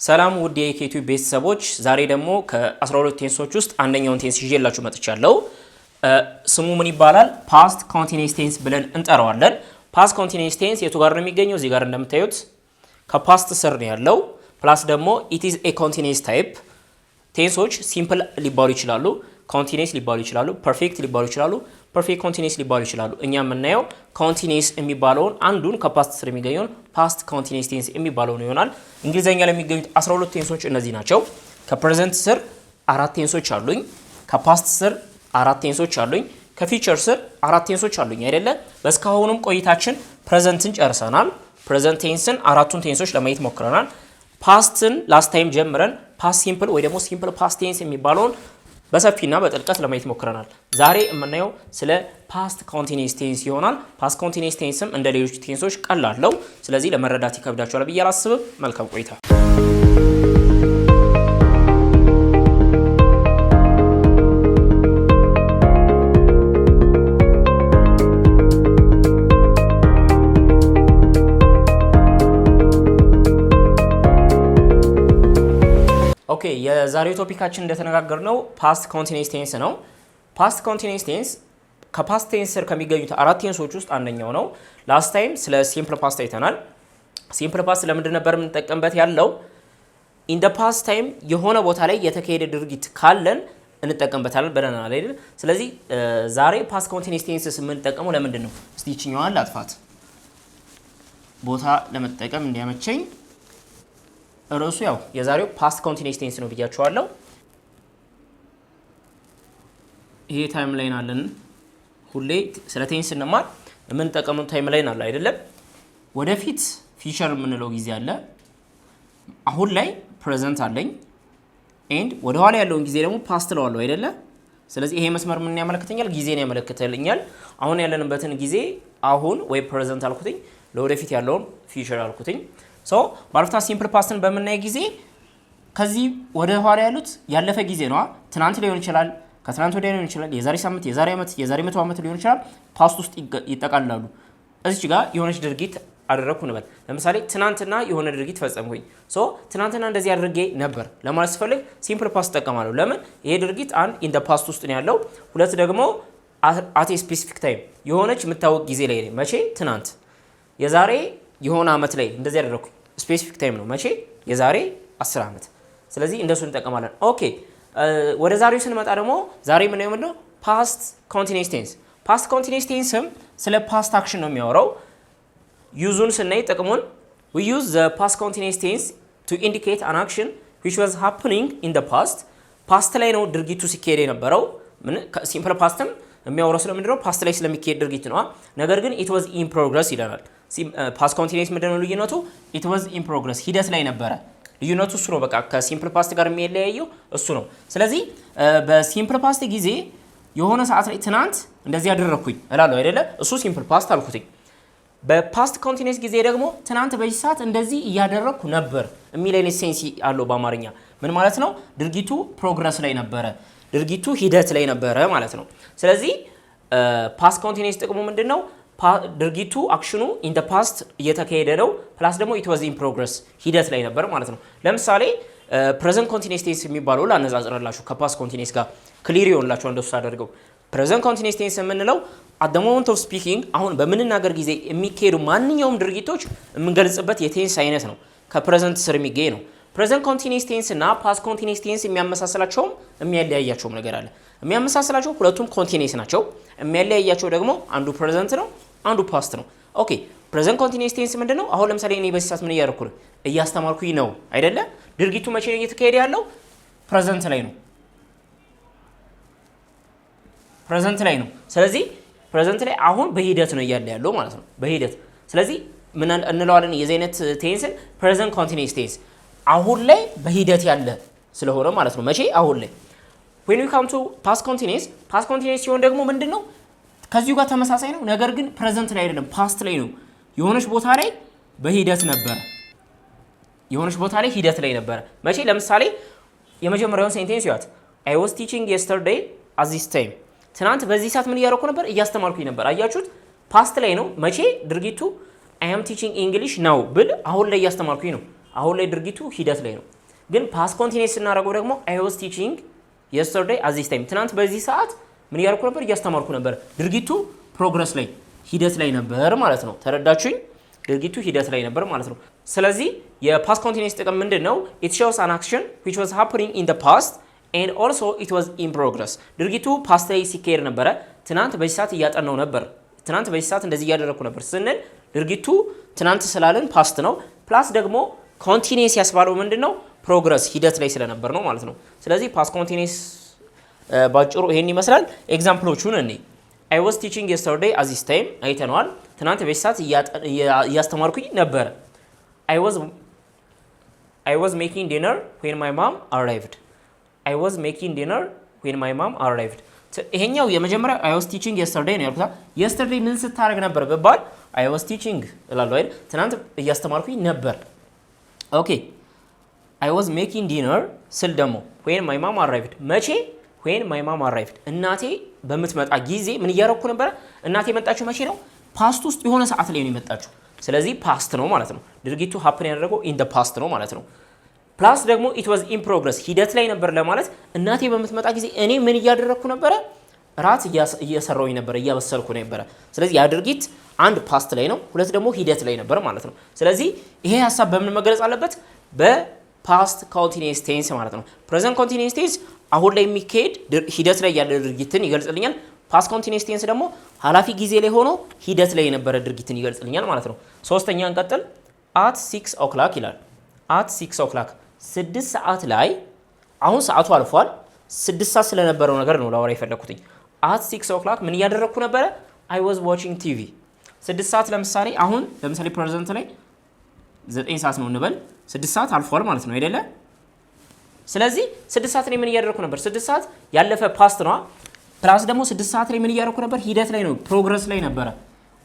ሰላም ውድ የኬቱ ቤተሰቦች ዛሬ ደግሞ ከ12 ቴንሶች ውስጥ አንደኛውን ቴንስ ይዤላችሁ መጥቻለሁ። ስሙ ምን ይባላል? ፓስት ኮንቲኒየስ ቴንስ ብለን እንጠራዋለን። ፓስት ኮንቲኒየስ ቴንስ የቱ ጋር ነው የሚገኘው? እዚህ ጋር እንደምታዩት ከፓስት ስር ነው ያለው። ፕላስ ደግሞ ኢት ኢዝ ኤ ኮንቲኒየስ ታይፕ። ቴንሶች ሲምፕል ሊባሉ ይችላሉ፣ ኮንቲኒየስ ሊባሉ ይችላሉ፣ ፐርፌክት ሊባሉ ይችላሉ፣ ፐርፌክት ኮንቲኒየስ ሊባሉ ይችላሉ። እኛ የምናየው ኮንቲኒየስ የሚባለውን አንዱን ከፓስት ስር የሚገኘውን ፓስት ኮንቲኒየስ ቴንስ የሚባለውን ይሆናል። እንግሊዘኛ ላይ የሚገኙት 12 ቴንሶች እነዚህ ናቸው። ከፕሬዘንት ስር 4 ቴንሶች አሉኝ፣ ከፓስት ስር 4 ቴንሶች አሉኝ፣ ከፊቸር ስር 4 ቴንሶች አሉኝ አይደለ? በስካሁንም ቆይታችን ፕሬዘንትን ጨርሰናል። ፕሬዘንት ቴንስን አራቱን ቴንሶች ለማየት ሞክረናል። ፓስትን ላስት ታይም ጀምረን ፓስት ሲምፕል ወይ ደግሞ ሲምፕል ፓስት ቴንስ የሚባለውን በሰፊና በጥልቀት ለማየት ሞክረናል። ዛሬ የምናየው ስለ ፓስት ኮንቲኒየስ ቴንስ ይሆናል። ፓስት ኮንቲኒየስ ቴንስም እንደ ሌሎች ቴንሶች ቀላል ነው። ስለዚህ ለመረዳት ይከብዳችኋል ብዬ አላስብም። መልካም ቆይታ። ኦኬ የዛሬው ቶፒካችን እንደተነጋገርነው ፓስት ኮንቲኒየስ ቴንስ ነው። ፓስት ኮንቲኒየስ ቴንስ ከፓስት ቴንስ ስር ከሚገኙት 4 ቴንሶች ውስጥ አንደኛው ነው። ላስት ታይም ስለ ሲምፕል ፓስት አይተናል። ሲምፕል ፓስት ለምንድን ነበር የምንጠቀምበት ያለው? ኢን ደ ፓስት ታይም የሆነ ቦታ ላይ የተካሄደ ድርጊት ካለን እንጠቀምበታለን ብለናል አይደል? ስለዚህ ዛሬ ፓስት ኮንቲኒየስ ቴንስ የምንጠቀመው ለምንድን ነው? እስቲ ይችኛዋን ላጥፋት ቦታ ለመጠቀም እንዲያመቸኝ። ርዕሱ ያው የዛሬው ፓስት ኮንቲኒየስ ቴንስ ነው ብያችኋለሁ። ይሄ ታይም ላይን አለን። ሁሌ ስለ ቴንስ እንማር የምንጠቀመው ታይም ላይን አለ አይደለም? ወደፊት ፊቸር የምንለው ጊዜ አለ። አሁን ላይ ፕሬዘንት አለኝ ኤንድ ወደ ኋላ ያለውን ጊዜ ደግሞ ፓስት ለዋለሁ አይደለ? ስለዚህ ይሄ መስመር ምን ያመለክተኛል? ጊዜን ያመለክተልኛል። አሁን ያለንበትን ጊዜ አሁን ወይ ፕሬዘንት አልኩትኝ፣ ለወደፊት ያለውን ፊቸር አልኩትኝ። ሶ ባለፍታ ሲምፕል ፓስትን በምናይ ጊዜ ከዚህ ወደ ኋላ ያሉት ያለፈ ጊዜ ነው። ትናንት ሊሆን ይችላል፣ ከትናንት ወዲያ ሊሆን ይችላል፣ የዛሬ ሳምንት፣ የዛሬ ዓመት፣ የዛሬ 100 ዓመት ሊሆን ይችላል። ፓስት ውስጥ ይጠቃልላሉ። እዚህ ጋር የሆነች ድርጊት አደረኩ እንበል። ለምሳሌ ትናንትና የሆነ ድርጊት ፈጸምኩኝ። ሶ ትናንትና እንደዚህ አድርጌ ነበር ለማለት ስፈልግ ሲምፕል ፓስት እጠቀማለሁ። ለምን? ይሄ ድርጊት አንድ ኢን ደ ፓስት ውስጥ ነው ያለው፣ ሁለት ደግሞ አት ኤ ስፔሲፊክ ታይም የሆነች የምታወቅ ጊዜ ላይ ነው። መቼ? ትናንት። የዛሬ የሆነ ዓመት ላይ እንደዚህ አደረኩኝ፣ ስፔሲፊክ ታይም ነው። መቼ? የዛሬ 10 ዓመት። ስለዚህ እንደሱ እንጠቀማለን። ኦኬ ወደ ዛሬው ስንመጣ ደግሞ ዛሬ ምን ነው? ፓስት ኮንቲኒየስ ቴንስ። ፓስት ኮንቲኒየስ ቴንስም ስለ ፓስት አክሽን ነው የሚያወራው። ዩዙን ስናይ ጥቅሙን we use the past continuous tense to indicate an action which was happening in the past። ፓስት ላይ ነው ድርጊቱ ሲካሄድ የነበረው። ምን ሲምፕል ፓስትም የሚያወራው ስለምንድነው? ፓስት ላይ ስለሚካሄድ ድርጊት ነው። ነገር ግን it was in progress ይላል። ፓስት ኮንቲኒየስ ምንድነው ልዩነቱ? it was in progress ሂደት ላይ ነበረ። ልዩነቱ እሱ ነው። በቃ ከሲምፕል ፓስት ጋር የሚለያየው እሱ ነው። ስለዚህ በሲምፕል ፓስት ጊዜ የሆነ ሰዓት ላይ ትናንት እንደዚህ ያደረኩኝ እላለሁ አይደለ? እሱ ሲምፕል ፓስት አልኩትኝ። በፓስት ኮንቲኒየስ ጊዜ ደግሞ ትናንት በዚህ ሰዓት እንደዚህ እያደረኩ ነበር የሚል አይነት ሴንስ አለው በአማርኛ። ምን ማለት ነው? ድርጊቱ ፕሮግረስ ላይ ነበረ፣ ድርጊቱ ሂደት ላይ ነበረ ማለት ነው። ስለዚህ ፓስት ኮንቲኒየስ ጥቅሙ ምንድነው? ድርጊቱ አክሽኑ ኢን ደ ፓስት እየተካሄደ ነው፣ ፕላስ ደግሞ ኢት ዋዝ ኢን ፕሮግረስ ሂደት ላይ ነበር ማለት ነው። ለምሳሌ ፕሬዘንት ኮንቲኒየስ ቴንስ የሚባለው ላነጻጽራላችሁ ከፓስት ኮንቲኒየስ ጋር ክሊር ይሆንላችሁ እንደሱ አደርገው። ፕሬዘንት ኮንቲኒየስ ቴንስ የምንለው አት ዘ ሞመንት ኦፍ ስፒኪንግ አሁን በምንናገር ጊዜ የሚካሄዱ ማንኛውም ድርጊቶች የምንገልጽበት የቴንስ አይነት ነው። ከፕሬዘንት ስር የሚገኝ ነው። ፕሬዘንት ኮንቲኒየስ ቴንስ እና ፓስት ኮንቲኒየስ ቴንስ የሚያመሳስላቸውም የሚያለያያቸውም ነገር አለ። የሚያመሳስላቸው ሁለቱም ኮንቲኒየስ ናቸው። የሚያለያያቸው ደግሞ አንዱ ፕሬዘንት ነው፣ አንዱ ፓስት ነው። ኦኬ ፕሬዘንት ኮንቲኒየስ ቴንስ ምንድነው? አሁን ለምሳሌ እኔ በዚህ ሰዓት ምን እያደረኩ ነው? እያስተማርኩኝ ነው አይደለ? ድርጊቱ መቼ ነው እየተካሄደ ያለው? ፕሬዘንት ላይ ነው። ፕሬዘንት ላይ ነው። ስለዚህ ፕሬዘንት ላይ አሁን በሂደት ነው እያለ ያለው ማለት ነው፣ በሂደት። ስለዚህ ምን እንለዋለን? የዚህ አይነት ቴንስን ፕሬዘንት ኮንቲኒየስ ቴንስ አሁን ላይ በሂደት ያለ ስለሆነ ማለት ነው። መቼ? አሁን ላይ። when we come to past continuous ሲሆን ደግሞ ምንድነው? ከዚሁ ጋር ተመሳሳይ ነው፣ ነገር ግን ፕሬዘንት ላይ አይደለም፣ ፓስት ላይ ነው። የሆነች ቦታ ላይ በሂደት ነበር፣ የሆነች ቦታ ላይ ሂደት ላይ ነበር። መቼ? ለምሳሌ የመጀመሪያውን ሴንቴንስ ያት I was teaching yesterday at this time። ትናንት በዚህ ሰዓት ምን እያደረኩ ነበር? እያስተማርኩኝ ነበር። አያችሁት? ፓስት ላይ ነው። መቼ? ድርጊቱ I am teaching English now ብል አሁን ላይ እያስተማርኩኝ ነው። አሁን ላይ ድርጊቱ ሂደት ላይ ነው። ግን ፓስት ኮንቲኒየስ ስናደርገው ደግሞ I was teaching yesterday at this time ትናንት በዚህ ሰዓት ምን እያደረኩ ነበር? እያስተማርኩ ነበር። ድርጊቱ ፕሮግረስ ላይ ሂደት ላይ ነበር ማለት ነው። ተረዳችሁኝ? ድርጊቱ ሂደት ላይ ነበር ማለት ነው። ስለዚህ የፓስት ኮንቲኒየስ ጥቅም ምንድነው? it shows an action which was happening in the past and also it was in progress ድርጊቱ ፓስት ላይ ሲካሄድ ነበረ። ትናንት በዚህ ሰዓት እያጠናው ነበር፣ ትናንት በዚህ ሰዓት እንደዚህ እያደረኩ ነበር ስንል ድርጊቱ ትናንት ስላልን ፓስት ነው። ፕላስ ደግሞ ኮንቲኒየስ ያስባለው ምንድነው? ፕሮግረስ ሂደት ላይ ስለነበር ነው ማለት ነው። ስለዚህ ፓስት ኮንቲኒየስ ባጭሩ ይሄን ይመስላል። ኤግዛምፕሎቹን እኔ I was teaching yesterday at this time አይተነዋል። ትናንት በዚህ ሰዓት እያስተማርኩኝ ነበር። I was making dinner when my mom arrived I was making dinner when my mom arrived ይሄኛው የመጀመሪያ I was teaching yesterday ነው ያልኩት። yesterday ምን ስታደርግ ነበር በባል I was teaching እላለሁ አይደል? ትናንት እያስተማርኩኝ ነበር። ኦኬ I was making dinner ስል ደግሞ when my mom arrived መቼ? when my mom arrived እናቴ በምትመጣ ጊዜ ምን እያደረኩ ነበር? እናቴ የመጣችው መቼ ነው? ፓስት ውስጥ የሆነ ሰዓት ላይ ነው የመጣችው። ስለዚህ ፓስት ነው ማለት ነው። ድርጊቱ happen ያደረገው in the past ነው ማለት ነው። ፕላስ ደግሞ it was in progress ሂደት ላይ ነበር ለማለት እናቴ በምትመጣ ጊዜ እኔ ምን እያደረኩ ነበረ? ራት እየሰራሁኝ ነበር፣ እያበሰልኩ ነበር። ስለዚህ ያ ድርጊት አንድ ፓስት ላይ ነው፣ ሁለት ደግሞ ሂደት ላይ ነበር ማለት ነው። ስለዚህ ይሄ ሐሳብ በምን መገለጽ አለበት? በፓስት ኮንቲኒየስ ቴንስ ማለት ነው። ፕሬዘንት ኮንቲኒየስ ቴንስ አሁን ላይ የሚካሄድ ሂደት ላይ ያለ ድርጊትን ይገልጽልኛል። ፓስት ኮንቲኒየስ ቴንስ ደግሞ ኃላፊ ጊዜ ላይ ሆኖ ሂደት ላይ የነበረ ድርጊትን ይገልጽልኛል ማለት ነው። ሶስተኛ እንቀጥል። at 6 o'clock ይላል። at 6 o'clock 6 ሰዓት ላይ አሁን ሰዓቱ አልፏል። 6 ሰዓት ስለነበረው ነገር ነው ላወራ የፈለኩትኝ። at 6 o'clock ምን እያደረኩ ነበረ? I was watching TV 6 ሰዓት ለምሳሌ አሁን ለምሳሌ ፕሬዘንት ላይ 9 ሰዓት ነው እንበል። 6 ሰዓት አልፏል ማለት ነው አይደለ? ስለዚህ 6 ሰዓት ላይ ምን እያደረኩ ነበር? 6 ሰዓት ያለፈ ፓስት ነው። ፕላስ ደግሞ 6 ሰዓት ላይ ምን እያደረኩ ነበር? ሂደት ላይ ነው፣ ፕሮግረስ ላይ ነበረ።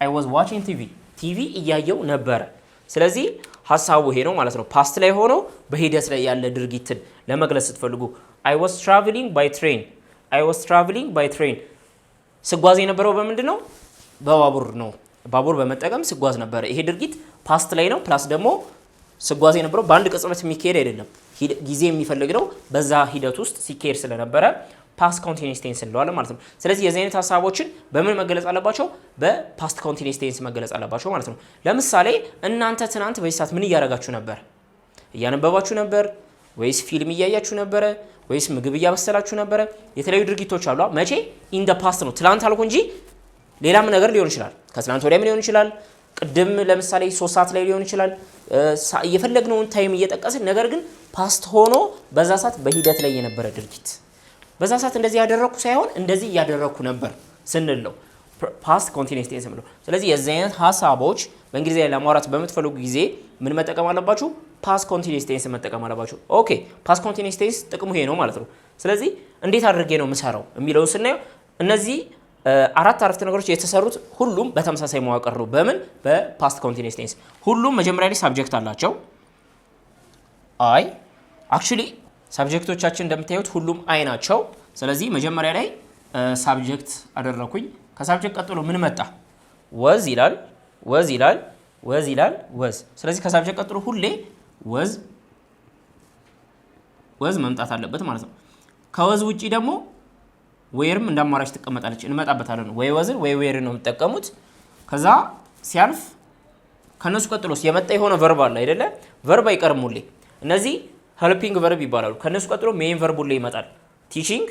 I was watching TV እያየው ነበረ። ስለዚህ ሐሳቡ ይሄ ነው ማለት ነው። ፓስት ላይ ሆኖ በሂደት ላይ ያለ ድርጊትን ለመግለጽ ስትፈልጉ I was traveling by train ስጓዝ የነበረው በምንድን ነው? በባቡር ነው። ባቡር በመጠቀም ስጓዝ ነበረ። ይሄ ድርጊት ፓስት ላይ ነው። ፕላስ ደግሞ ስጓዝ የነበረው በአንድ ቅጽበት የሚካሄድ አይደለም፣ ጊዜ የሚፈልግ ነው። በዛ ሂደት ውስጥ ሲካሄድ ስለነበረ ፓስት ኮንቲኒየስ ቴንስ እንለዋለን ማለት ነው። ስለዚህ የዚህ አይነት ሐሳቦችን በምን መገለጽ አለባቸው? በፓስት ኮንቲኒየስ ቴንስ መገለጽ አለባቸው ማለት ነው። ለምሳሌ እናንተ ትናንት በዚህ ሰዓት ምን እያደረጋችሁ ነበር? እያነበባችሁ ነበር ወይስ ፊልም እያያችሁ ነበረ ወይስ ምግብ እያበሰላችሁ ነበረ? የተለያዩ ድርጊቶች አሉ። መቼ? ኢን ደ ፓስት ነው። ትናንት አልኩ እንጂ ሌላም ነገር ሊሆን ይችላል። ከትናንት ወዲያም ሊሆን ይችላል። ቅድም ለምሳሌ 3 ሰዓት ላይ ሊሆን ይችላል። የፈለግነውን ታይም እየጠቀስን ነገር ግን ፓስት ሆኖ በዛ ሰዓት በሂደት ላይ የነበረ ድርጊት በዛ ሰዓት እንደዚህ ያደረኩ ሳይሆን እንደዚህ እያደረኩ ነበር ስንል ነው ፓስት ኮንቲኒየስ ቴንስ ነው። ስለዚህ የዚህ አይነት ሐሳቦች በእንግሊዝኛ ለማውራት በምትፈልጉ ጊዜ ምን መጠቀም አለባችሁ? ፓስት ኮንቲኒየስ ቴንስ መጠቀም አለባችሁ። ኦኬ ፓስት ኮንቲኒየስ ቴንስ ጥቅሙ ይሄ ነው ማለት ነው። ስለዚህ እንዴት አድርጌ ነው የምሰራው የሚለውን ስናየው እነዚህ አራት አረፍተ ነገሮች የተሰሩት ሁሉም በተመሳሳይ መዋቅር ነው። በምን? በፓስት ኮንቲኒየስ ቴንስ። ሁሉም መጀመሪያ ላይ ሳብጀክት አላቸው። አይ አክቹሊ ሳብጀክቶቻችን እንደምታዩት ሁሉም አይ ናቸው። ስለዚህ መጀመሪያ ላይ ሳብጀክት አደረኩኝ። ከሳብጀክት ቀጥሎ ምን መጣ? ወዝ ይላል፣ ወዝ ይላል፣ ወዝ ይላል፣ ወዝ። ስለዚህ ከሳብጀክት ቀጥሎ ሁሌ ወዝ መምጣት አለበት ማለት ነው። ከወዝ ውጪ ደግሞ ዌርም እንደ አማራጭ ትቀመጣለች፣ እንመጣበታለን። ወይ ወዝን ወይ ዌርን ነው የምትጠቀሙት። ከዛ ሲያልፍ ከነሱ ቀጥሎስ የመጣ የሆነ ቨርብ አለ አይደለ? ቨርብ አይቀርም ሁሌ። እነዚህ ሄልፒንግ ቨርብ ይባላሉ። ከነሱ ቀጥሎ ሜይን ቨርብ ሁሌ ይመጣል። ቲቺንግ፣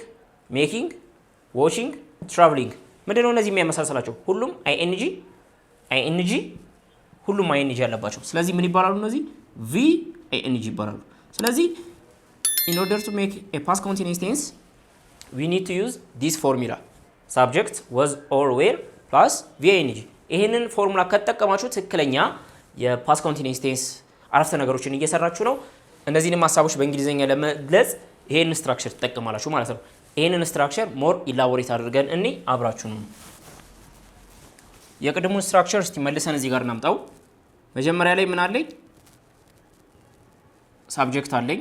ሜኪንግ፣ ዋቺንግ፣ ትራቭሊንግ። ምንድነው እነዚህ የሚያመሳስላቸው? ሁሉም አይኤንጂ ሁሉም አይኤንጂ ያለባቸው። ስለዚህ ምን ይባላሉ እነዚህ? ቪ አይኤንጂ ይባላሉ። ስለዚህ in order to make a past continuous tense we need to use this formula subject was or were plus ing። ይሄንን ፎርሙላ ከተጠቀማችሁ ትክክለኛ የፓስት ኮንቲኒየስ ቴንስ አረፍተ ነገሮችን እየሰራችሁ ነው። እነዚህንም ሐሳቦች በእንግሊዘኛ ለመግለጽ ይሄንን ስትራክቸር ትጠቀማላችሁ ማለት ነው። ይሄንን ስትራክቸር ሞር ኢላቦሬት አድርገን እኔ አብራችሁ ነው። የቅድሙን ስትራክቸር እስቲ መልሰን እዚህ ጋር እናምጣው። መጀመሪያ ላይ ምን አለኝ? ሳብጀክት አለኝ።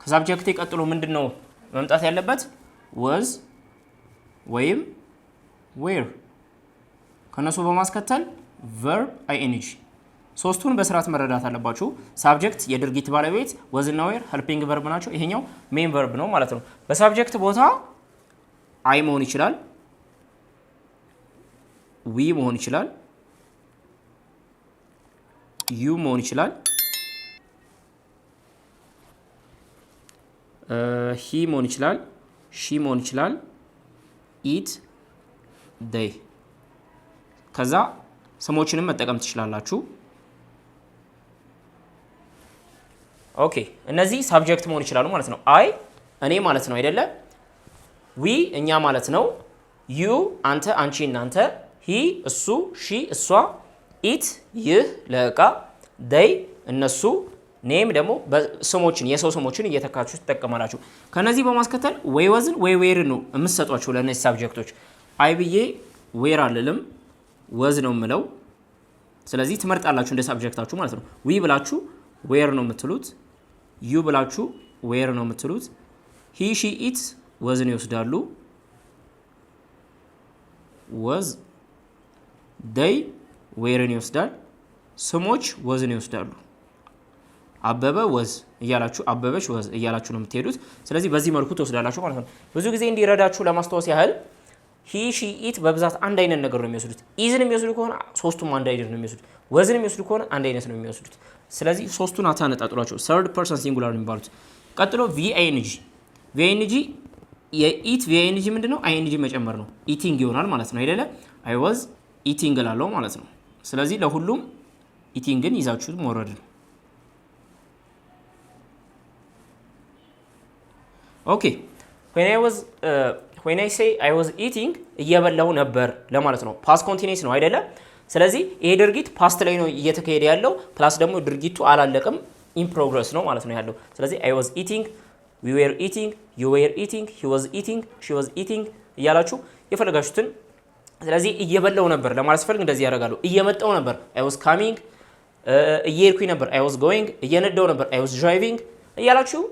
ከሳብጀክት ቀጥሎ ምንድነው መምጣት ያለበት? was ወይም were። ከነሱ በማስከተል verb ing ሶስቱን በስርዓት መረዳት አለባችሁ። ሳብጀክት የድርጊት ባለቤት was እና were ሄልፒንግ ቨርብ ናቸው። ይሄኛው ሜን ቨርብ ነው ማለት ነው። በሳብጀክት ቦታ አይ መሆን ይችላል፣ ዊ መሆን ይችላል፣ ዩ መሆን ይችላል፣ ሂ መሆን ይችላል፣ ሺ መሆን ይችላል፣ ኢት ዴይ። ከዛ ስሞችንም መጠቀም ትችላላችሁ። ኦኬ እነዚህ ሳብጀክት መሆን ይችላሉ ማለት ነው። አይ እኔ ማለት ነው አይደለ? ዊ እኛ ማለት ነው። ዩ አንተ፣ አንቺ፣ እናንተ፣ ሂ እሱ፣ ሺ እሷ፣ ኢት ይህ ለእቃ፣ ዴይ እነሱ፣ ኔም ደግሞ ስሞችን የሰው ስሞችን እየተካችሁ ትጠቀማላችሁ። ከነዚህ በማስከተል ወይ ወዝን ወይ ዌርን ነው የምትሰጧቸው ለእነዚህ ሳብጀክቶች። አይ ብዬ ዌር አልልም፣ ወዝ ነው የምለው። ስለዚህ ትመርጣላችሁ እንደ ሳብጀክታችሁ ማለት ነው። ዊ ብላችሁ ዌር ነው የምትሉት፣ ዩ ብላችሁ ዌር ነው የምትሉት። ሂ ሺ ኢት ወዝን ይወስዳሉ፣ ወዝ። ዴይ ዌርን ይወስዳል፣ ስሞች ወዝን ይወስዳሉ። አበበ ወዝ እያላችሁ፣ አበበች ወዝ እያላችሁ ነው የምትሄዱት። ስለዚህ በዚህ መልኩ ትወስዳላችሁ ማለት ነው። ብዙ ጊዜ እንዲረዳችሁ ለማስታወስ ያህል ሂ ሺ ኢት በብዛት አንድ አይነት ነገር ነው የሚወስዱት። ኢዝን የሚወስዱ ከሆነ ሶስቱም አንድ አይነት ነው የሚወስዱት። ወዝን የሚወስዱ ከሆነ አንድ አይነት ነው የሚወስዱት። ስለዚህ ሶስቱን አታነጣጥሯቸው። ሰርድ ፐርሰን ሲንጉላር የሚባሉት። ቀጥሎ ቪአይኤንጂ። ቪአይኤንጂ የኢት ቪአይኤንጂ ምንድነው? አይኤንጂ መጨመር ነው። ኢቲንግ ይሆናል ማለት ነው አይደለ? አይ ዋዝ ኢቲንግ ላለው ማለት ነው። ስለዚህ ለሁሉም ኢቲንግን ይዛችሁት መውረድ ነው። ኦኬ when I say I was eating እየበላው ነበር ለማለት ነው። ፓስት ኮንቲኒየስ ነው አይደለ? ስለዚህ ይሄ ድርጊት ፓስት ላይ ነው እየተካሄደ ያለው። ፕላስ ደግሞ ድርጊቱ አላለቀም፣ ኢን ፕሮግረስ ነው ማለት ነው ያለው። ስለዚህ I was eating፣ we were eating፣ you were eating፣ he was eating፣ she was eating እያላችሁ የፈለጋችሁትን። ስለዚህ እየበላው ነበር ለማለት ስፈልግ እንደዚህ ያደርጋሉ። እየመጣው ነበር I was coming፣ እየሄድኩኝ ነበር I was going፣ እየነዳው ነበር I was driving እያላችሁ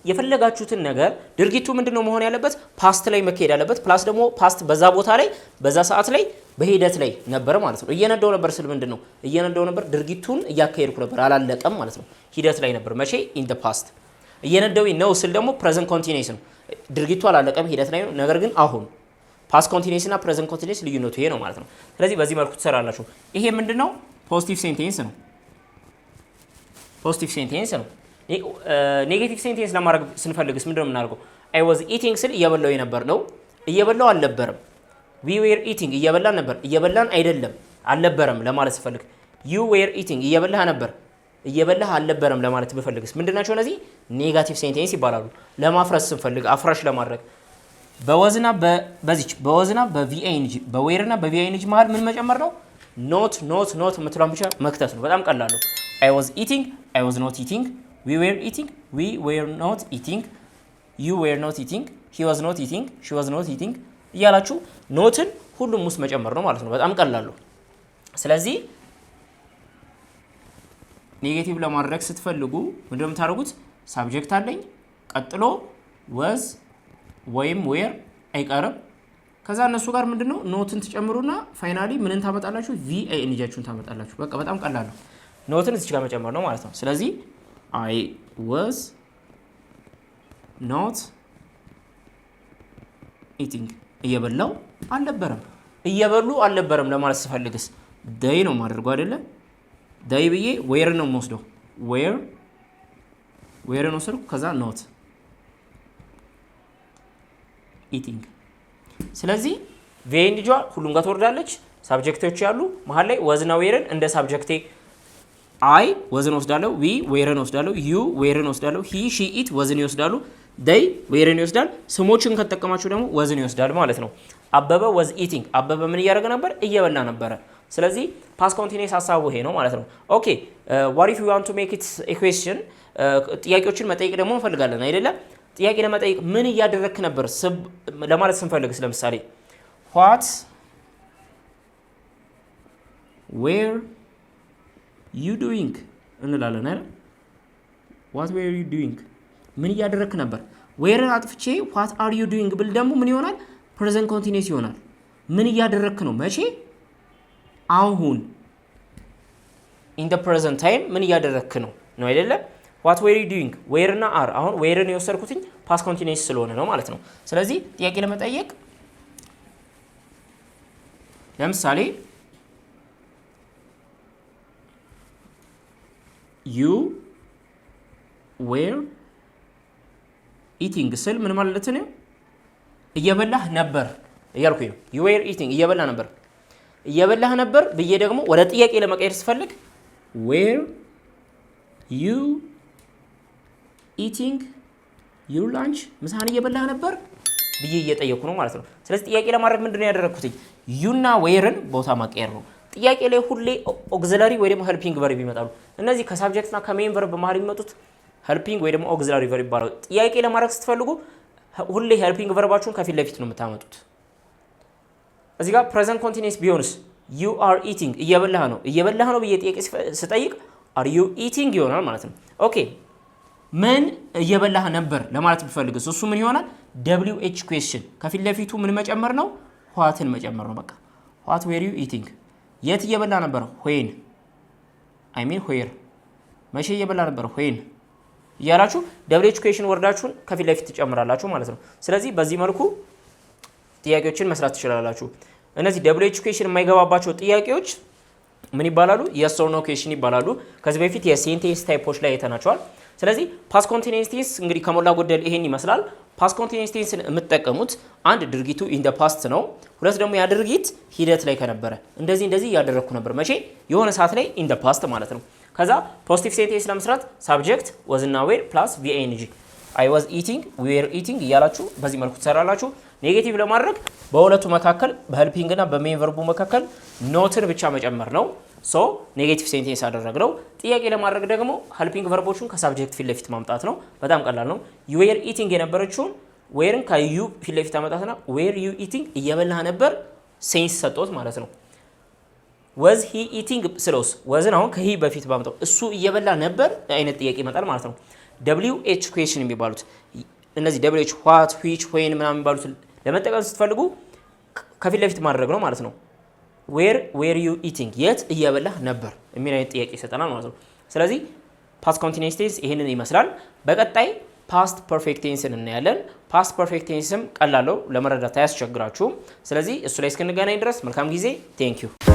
የፈለጋችሁትን ነገር ድርጊቱ ምንድነው መሆን ያለበት? ፓስት ላይ መካሄድ ያለበት። ፕላስ ደግሞ ፓስት በዛ ቦታ ላይ በዛ ሰዓት ላይ በሂደት ላይ ነበር ማለት ነው። እየነዳው ነበር ስል ምንድነው? እየነዳው ነበር ድርጊቱን እያካሄድኩ ነበር፣ አላለቀም ማለት ነው። ሂደት ላይ ነበር። መቼ? ኢን ዘ ፓስት። እየነዳው ነው ስል ደግሞ ፕሬዘንት ኮንቲኒየስ ነው። ድርጊቱ አላለቀም፣ ሂደት ላይ ነው። ነገር ግን አሁን ፓስት ኮንቲኒየስ እና ፕሬዘንት ኮንቲኒየስ ልዩነቱ ይሄ ነው ማለት ነው። ስለዚህ በዚህ መልኩ ትሰራላችሁ። ይሄ ምንድነው? ፖዚቲቭ ሴንቴንስ ነው። ፖዚቲቭ ሴንቴንስ ነው። ኔጌቲቭ ሴንቴንስ ለማድረግ ስንፈልግስ ምንድነው የምናደርገው? አይ ዋዝ ኢቲንግ ስል እየበላው የነበር ነው። እየበላው አልነበረም። ዊ ዌር ኢቲንግ እየበላን ነበር፣ እየበላን አይደለም አልነበረም ለማለት ስፈልግ። ዩ ዌር ኢቲንግ እየበላህ ነበር፣ እየበላህ አልነበረም ለማለት ብፈልግስ ምንድናቸው? እነዚህ ኔጋቲቭ ሴንቴንስ ይባላሉ። ለማፍረስ ስንፈልግ አፍራሽ ለማድረግ በወዝና በዚች በወዝና በቪአይኤንጂ በዌርና በቪአይኤንጂ መሃል ምን መጨመር ነው? ኖት ኖት ኖት የምትሏን ብቻ መክተት ነው። በጣም ቀላል ነው። አይ ዋዝ ኢቲንግ፣ አይ ዋዝ ኖት ኢቲንግ፣ we were eating, we were not eating, you were not eating, he was not eating, she was not eating እያላችሁ ኖትን ሁሉም ውስጥ መጨመር ነው ማለት ነው። በጣም ቀላል ነው። ስለዚህ ኔጌቲቭ ለማድረግ ስትፈልጉ ምንድነው የምታደርጉት? ሳብጀክት አለኝ፣ ቀጥሎ was ወይም were አይቀርም። ከዛ እነሱ ጋር ምንድነው ኖትን ትጨምሩና ፋይናሊ ምንን ታመጣላችሁ? ቪአይኤንጂያችሁን ታመጣላችሁ። በቃ በጣም ቀላል ነው። ኖትን እዚህ ጋር መጨመር ነው ማለት ነው። ስለዚህ I was not eating እየበላው አልነበረም። እየበሉ አልነበረም ለማለት ስፈልግስ they ነው ማድረገው አይደለ? they ብዬ where ነው የምወስደው። where ነው ስልኩ። ከዛ not eating። ስለዚህ ቪኤንጂዋ ሁሉም ጋር ትወርዳለች። ሳብጀክቶች ያሉ መሀል ላይ ወዝና ዌርን እንደ ሳብጀክቴ አይ ወዝን ወስዳለሁ፣ ዊ ዌርን ወስዳለሁ፣ ዩ ዌርን ወስዳለሁ፣ ሂ ሺ ኢት ወዝን ይወስዳሉ፣ ዴይ ዌርን ይወስዳል። ስሞችን ከተጠቀማችሁ ደግሞ ወዝን ይወስዳል ማለት ነው። አበበ ወዝ ኢቲንግ፣ አበበ ምን እያደረገ ነበር? እየበላ ነበረ። ስለዚህ ፓስት ኮንቲኒየስ ሀሳቡ ይሄ ነው ማለት ነው። ኦኬ ዋት ኢፍ ዩ ዋንት ቱ ሜክ ኢት ኤ ኩዌስችን፣ ጥያቄዎችን መጠየቅ ደግሞ እንፈልጋለን አይደለ? ጥያቄ ለመጠየቅ ምን እያደረክ ነበር ለማለት ስንፈልግ ለምሳሌ what were you doing እንላለን አይደል? what were you doing ምን እያደረክ ነበር? where አጥፍቼ what are you doing ብል ደግሞ ምን ይሆናል? present continuous ይሆናል። ምን እያደረክ ነው? መቼ? አሁን። in the present time ምን እያደረክ ነው አይደለ? what were you doing where እና are አሁን where ነው የወሰድኩትኝ past continuous ስለሆነ ነው ማለት ነው። ስለዚህ ጥያቄ ለመጠየቅ ለምሳሌ you were eating ስል ምን ማለት ነው? እየበላህ ነበር እያልኩኝ ነው። you were eating እየበላህ ነበር ብዬ ደግሞ ወደ ጥያቄ ለመቀየር ስፈልግ were you eating your lunch ምሳህን እየበላህ ነበር ብዬ እየጠየኩ ነው ማለት ነው። ስለዚህ ጥያቄ ለማድረግ ምንድነው ያደረኩት? you እና whereን ቦታ ማቀየር ነው። ጥያቄ ላይ ሁሌ auxiliary ወይ ደግሞ helping verb ይመጣሉ። እነዚህ ከሳብጀክት እና ከሜን verb በመሃል የሚመጡት helping ወይ ደግሞ auxiliary verb ይባላሉ። ጥያቄ ለማድረግ ስትፈልጉ ሁሌ helping verbaችሁን ከፊት ለፊት ነው የምታመጡት። እዚህ ጋር present continuous ቢሆንስ you are eating እየበላህ ነው ብዬ ጥያቄ ስጠይቅ are you eating ይሆናል ማለት ነው። ኦኬ ምን እየበላህ ነበር ለማለት ብፈልግስ እሱ ምን ይሆናል? WH question ከፊት ለፊቱ ምን መጨመር ነው? whatን መጨመር ነው። በቃ what were you eating የት እየበላ ነበር? when I mean where መቼ እየበላ ነበር? when እያላችሁ WH question ወርዳችሁን ከፊት ለፊት ትጨምራላችሁ ማለት ነው። ስለዚህ በዚህ መልኩ ጥያቄዎችን መስራት ትችላላችሁ። እነዚህ WH question የማይገባባቸው ጥያቄዎች ምን ይባላሉ? yes or no question ይባላሉ። ከዚህ በፊት የሴንቴንስ ታይፖች ላይ አይተናቸዋል። ስለዚህ ፓስት ኮንቲኒየስ ቴንስ እንግዲህ ከሞላ ጎደል ይሄን ይመስላል። ፓስት ኮንቲኒየስ ቴንስን የምትጠቀሙት አንድ ድርጊቱ ኢን ዘ ፓስት ነው። ሁለት ደግሞ ያ ድርጊት ሂደት ላይ ከነበረ እንደዚህ እያደረኩ ነበር መቼ የሆነ ሰዓት ላይ ኢን ዘ ፓስት ማለት ነው። ከዛ ፖዚቲቭ ሴንቴንስ ለመስራት ሳብጀክት was እና were ፕላስ ing I was eating we were eating እያላችሁ በዚህ መልኩ ትሰራላችሁ። ኔጌቲቭ ለማድረግ በሁለቱ መካከል በሄልፒንግ እና በሜን ቨርቡ መካከል ኖትን ብቻ መጨመር ነው። ሶ ኔጌቲቭ ሴንቴንስ አደረግነው። ጥያቄ ለማድረግ ደግሞ ሄልፒንግ ቨርቦቹን ከሳብጀክት ፊት ለፊት ማምጣት ነው። በጣም ቀላል ነው። you were eating የነበረችውን whereን ከዩ ፊት ለፊት አመጣትና were you eating እየበላህ ነበር ሴንስ ሰጥቶት ማለት ነው። was he eating ስለውስ wasን አሁን ከሂ በፊት ባመጣው እሱ እየበላ ነበር አይነት ጥያቄ ይመጣል ማለት ነው። WH question የሚባሉት እነዚህ WH what which when ምናምን የሚባሉት ለመጠቀም ስትፈልጉ ከፊት ለፊት ማድረግ ነው ማለት ነው። where were you eating የት እየበላህ ነበር የሚል አይነት ጥያቄ ይሰጠናል ማለት ነው። ስለዚህ ፓስት ኮንቲኒየስ ቴንስ ይሄንን ይመስላል። በቀጣይ ፓስት ፐርፌክት ቴንስን እናያለን። ፓስት ፐርፌክት ቴንስም ቀላል ነው ለመረዳት አያስቸግራችሁም። ስለዚህ እሱ ላይ እስክንገናኝ ድረስ መልካም ጊዜ። ቴንክ ዩ